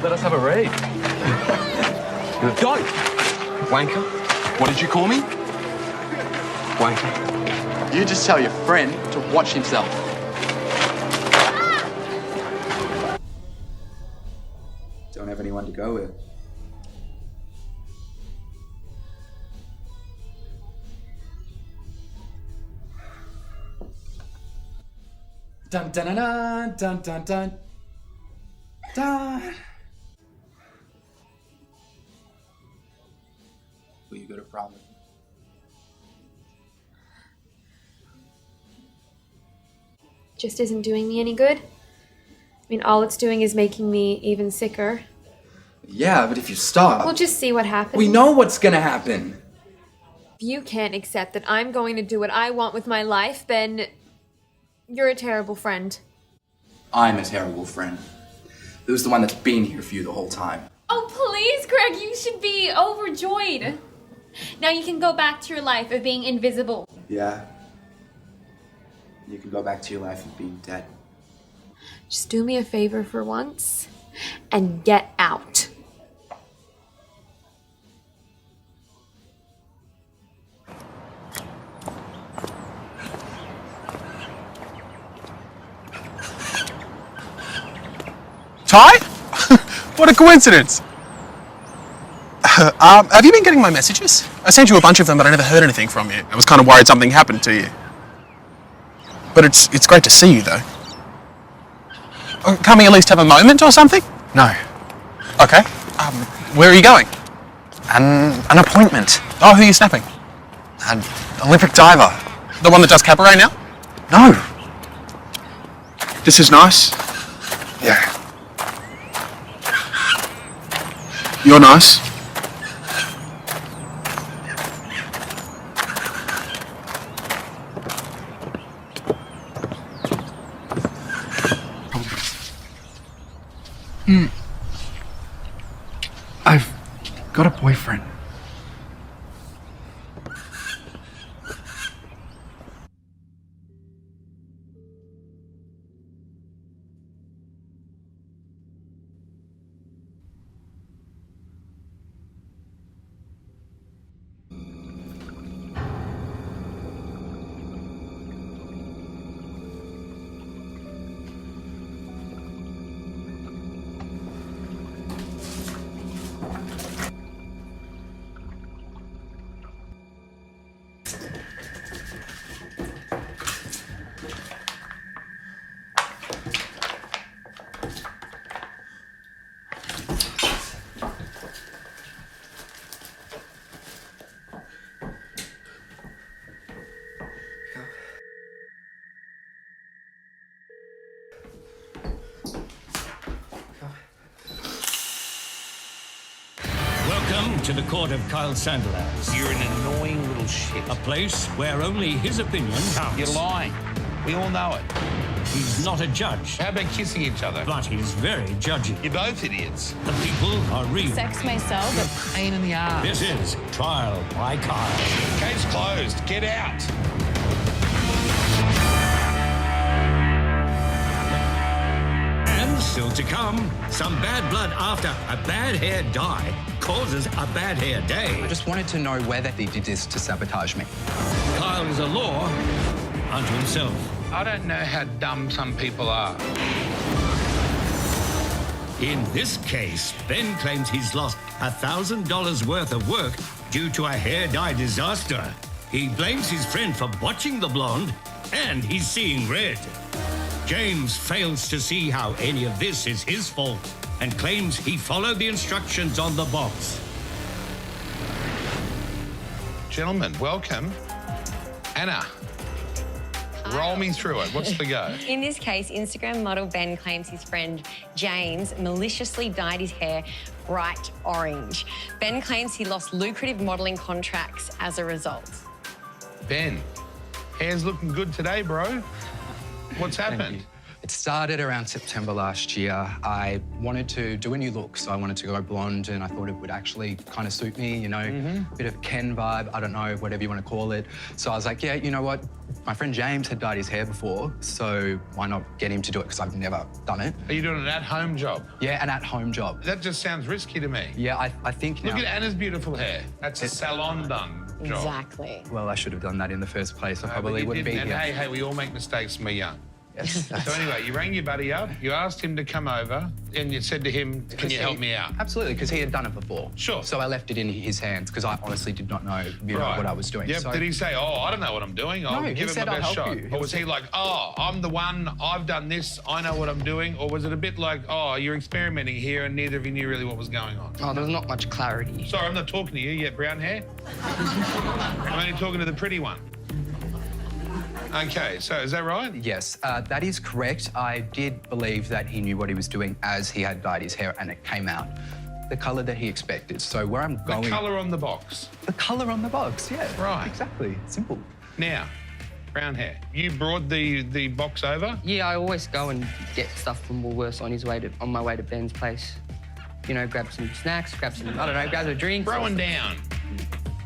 Let us have a read. Don't! Wanker. What did you call me? Wanker. You just tell your friend to watch himself. Don't have anyone to go with. Dun dun dun dun dun dun dun. Dun. Will you go to prom with me? Just isn't doing me any good. I mean, all it's doing is making me even sicker. Yeah, but if you stop... We'll just see what happens. We know what's gonna happen. If you can't accept that I'm going to do what I want with my life, then you're a terrible friend. I'm a terrible friend. Who's the one that's been here for you the whole time? Oh, please, Greg, you should be overjoyed. Now you can go back to your life of being invisible. Yeah. You can go back to your life of being dead. Just do me a favor for once and get out. Ty? What a coincidence. Have you been getting my messages? I sent you a bunch of them, but I never heard anything from you. I was kind of worried something happened to you. But it's great to see you, though. Can't we at least have a moment or something? No. Okay. Where are you going? An appointment. Oh, who are you snapping? An Olympic diver. The one that does cabaret now? No. This is nice. Yeah. You're nice. I've got a boyfriend. Welcome to the court of Kyle Sandilands. You're an annoying little shit. A place where only his opinion counts. You're lying. We all know it. He's not a judge, How about kissing each other? but he's very judgy. You're both idiots. The people are real. Sex myself. Pain in the ass. This is Trial by Kyle. Case closed. Get out. And still to come, some bad blood after a bad hair dye causes a bad hair day. I just wanted to know whether they did this to sabotage me. Kyle is a law unto himself. I don't know how dumb some people are. In this case, Ben claims he's lost $1,000 worth of work due to a hair dye disaster. He blames his friend for watching the blonde, and he's seeing red. James fails to see how any of this is his fault and claims he followed the instructions on the box. Gentlemen, welcome. Anna, roll me through it. What's the go? In this case, Instagram model Ben claims his friend James maliciously dyed his hair bright orange. Ben claims he lost lucrative modelling contracts as a result. Ben, hair's looking good today, bro. What's happened? It started around September last year. I wanted to do a new look, so I wanted to go blonde, and I thought it would actually kind of suit me, you know, bit of Ken vibe, I don't know, whatever you want to call it. So I was like, yeah, you know what? My friend James had dyed his hair before, so why not get him to do it, because I've never done it. Are you doing an at-home job? Yeah, an at-home job. That just sounds risky to me. Yeah, I think now... Look at Anna's beautiful hair. That's a salon done job. Exactly. Well, I should have done that in the first place. I probably But you wouldn't be didn't, here. and hey, we all make mistakes when we're young. Yes, So anyway, you rang your buddy up, you asked him to come over, and you said to him, can you help me out? Absolutely, because he had done it before. Sure. So I left it in his hands, because I honestly did not know, you know, what I was doing. Yep. So... Did he say, oh, I don't know what I'm doing, I'll No, he give it said, my "I'll best help shot? you." Or was he like, oh, I'm the one, I've done this, I know what I'm doing? Or was it a bit like, oh, you're experimenting here and neither of you knew really what was going on? Oh, there was not much clarity. Sorry, I'm not talking to you yet, brown hair. I'm only talking to the pretty one. Okay, so is that right? Yes, that is correct. I did believe that he knew what he was doing as he had dyed his hair and it came out the colour that he expected. So where I'm going... The colour on the box. The colour on the box, yeah. Right. Exactly, simple. Now, brown hair. You brought the box over? Yeah, I always go and get stuff from Woolworths on my way to Ben's place. You know, grab some snacks, grab some, I don't know, grab a drink. Throwing down.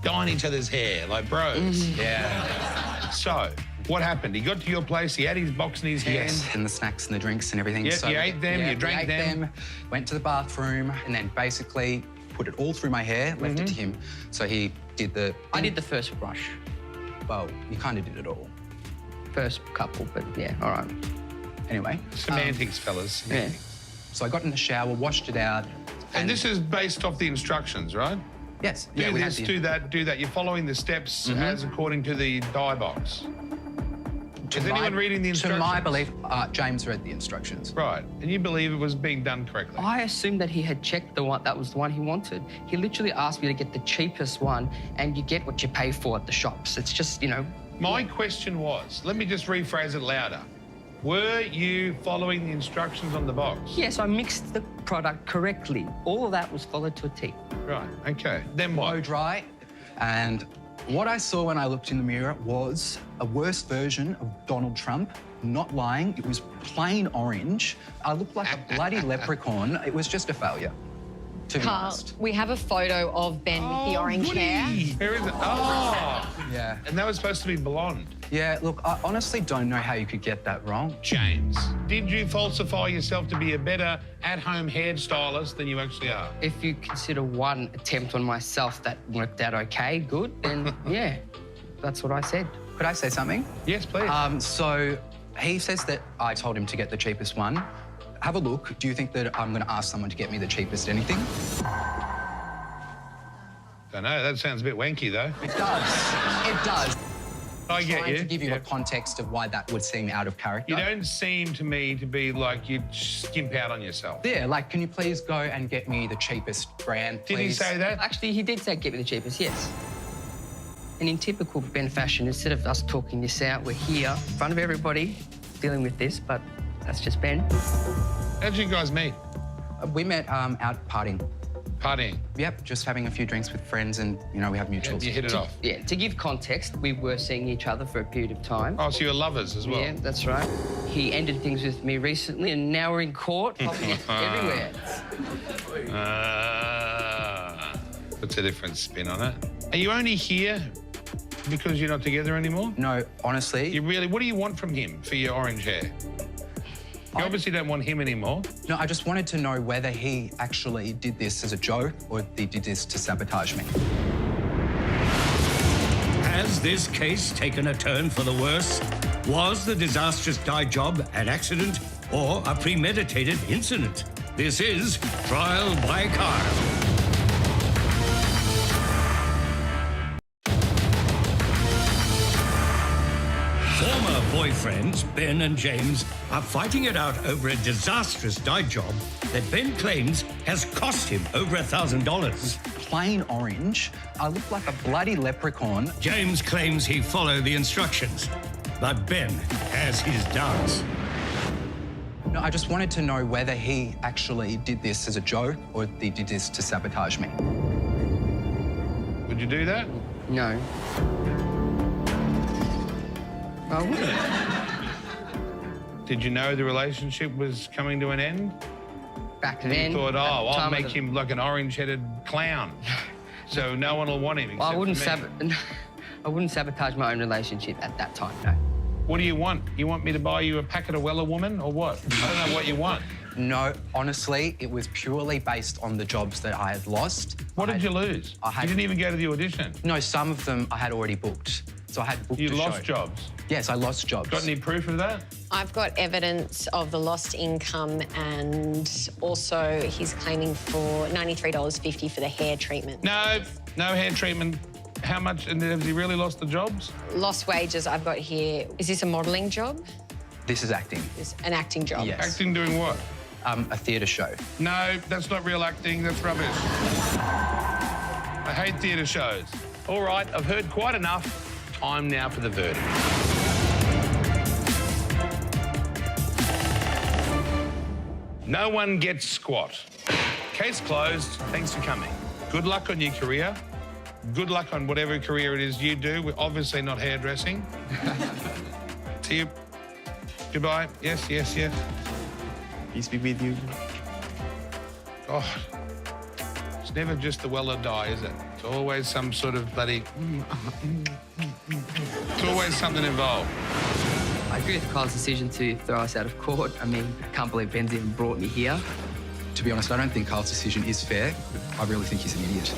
Dyeing each other's hair, like bros. Yeah. So, what happened? He got to your place, he had his box in his hand. Yes, and the snacks and the drinks and everything. Yep, you ate them, you drank we ate them, went to the bathroom, and then basically put it all through my hair, left it to him. So he did the... I did the first brush. Well, you kind of did it all. First couple, but yeah, all right. Anyway. Semantics, fellas. Semantics. Yeah. So I got in the shower, washed it out. And this is based off the instructions, right? Yes. Do yeah, we had this, the- do that, do that. You're following the steps as according to the dye box. Is anyone reading the instructions? To my belief, James read the instructions. Right, and you believe it was being done correctly? I assumed that he had checked the one, that was the one he wanted. He literally asked me to get the cheapest one, and you get what you pay for at the shops. It's just, you know... My question was, let me just rephrase it louder. Were you following the instructions on the box? Yes, I mixed the product correctly. All of that was followed to a T. Right, okay. Then what? Blow dry, and what I saw when I looked in the mirror was a worse version of Donald Trump. Not lying, it was plain orange. I looked like a bloody leprechaun. It was just a failure, to be Carl, honest. we have a photo of Ben with the orange hair. There is it. Oh! Yeah. And that was supposed to be blonde. Yeah, look, I honestly don't know how you could get that wrong. James, did you falsify yourself to be a better at-home hairstylist than you actually are? If you consider one attempt on myself that worked out okay, good, then yeah, that's what I said. Could I say something? Yes, please. So he says that I told him to get the cheapest one. Have a look. Do you think that I'm going to ask someone to get me the cheapest anything? Don't know, that sounds a bit wanky, though. It does. It does. I get Trying you. to give you a context of why that would seem out of character. You don't seem to me to be like you'd skimp out on yourself. Yeah, like, can you please go and get me the cheapest brand, please? Did he say that? Actually, he did say get me the cheapest, yes. And in typical Ben fashion, instead of us talking this out, we're here in front of everybody dealing with this, but that's just Ben. How'd you guys meet? We met out partying. Partying? Yep, just having a few drinks with friends and, you know, we have mutuals. You hit it off? Yeah, to give context, we were seeing each other for a period of time. Oh, so you're lovers as well? Yeah, that's right. He ended things with me recently, and now we're in court, popping up everywhere. Puts a different spin on it. Are you only here because you're not together anymore? No, honestly. You really, what do you want from him for your orange hair? You obviously don't want him anymore. No, I just wanted to know whether he actually did this as a joke or he did this to sabotage me. Has this case taken a turn for the worse? Was the disastrous dye job an accident or a premeditated incident? This is Trial by Carl. Former boyfriends, Ben and James, are fighting it out over a disastrous dye job that Ben claims has cost him over $1,000. Plain orange. I look like a bloody leprechaun. James claims he followed the instructions, but Ben has his doubts. No, I just wanted to know whether he actually did this as a joke or he did this to sabotage me. Would you do that? No. I wouldn't. Did you know the relationship was coming to an end? Back You then, thought, at oh, the I'll time of make the- him like an orange-headed clown, so no one will want him. Well, I except wouldn't for me. I wouldn't sabotage my own relationship at that time, no. What do you want? You want me to buy you a packet of Weller Woman or what? I don't know what you want. No, honestly, it was purely based on the jobs that I had lost. What did you lose? I had- You didn't even go to the audition. No, some of them I had already booked. So I had booked You a lost show. jobs. Yes, I lost jobs. Got any proof of that? I've got evidence of the lost income, and also he's claiming for $93.50 for the hair treatment. No hair treatment. How much? And has he really lost the jobs? Lost wages I've got here. Is this a modelling job? This is acting. Is an acting job? Yes. Acting doing what? A theatre show. No, that's not real acting. That's rubbish. I hate theatre shows. All right, I've heard quite enough. Time now for the verdict. No one gets squat. Case closed. Thanks for coming. Good luck on your career. Good luck on whatever career it is you do. We're obviously not hairdressing. See you. Goodbye. Yes, yes, yes. Peace be with you. Oh, it's never just the well or die, is it? It's always some sort of bloody... It's always something involved. I agree with Kyle's decision to throw us out of court. I mean, I can't believe Ben's even brought me here. To be honest, I don't think Kyle's decision is fair. I really think he's an idiot.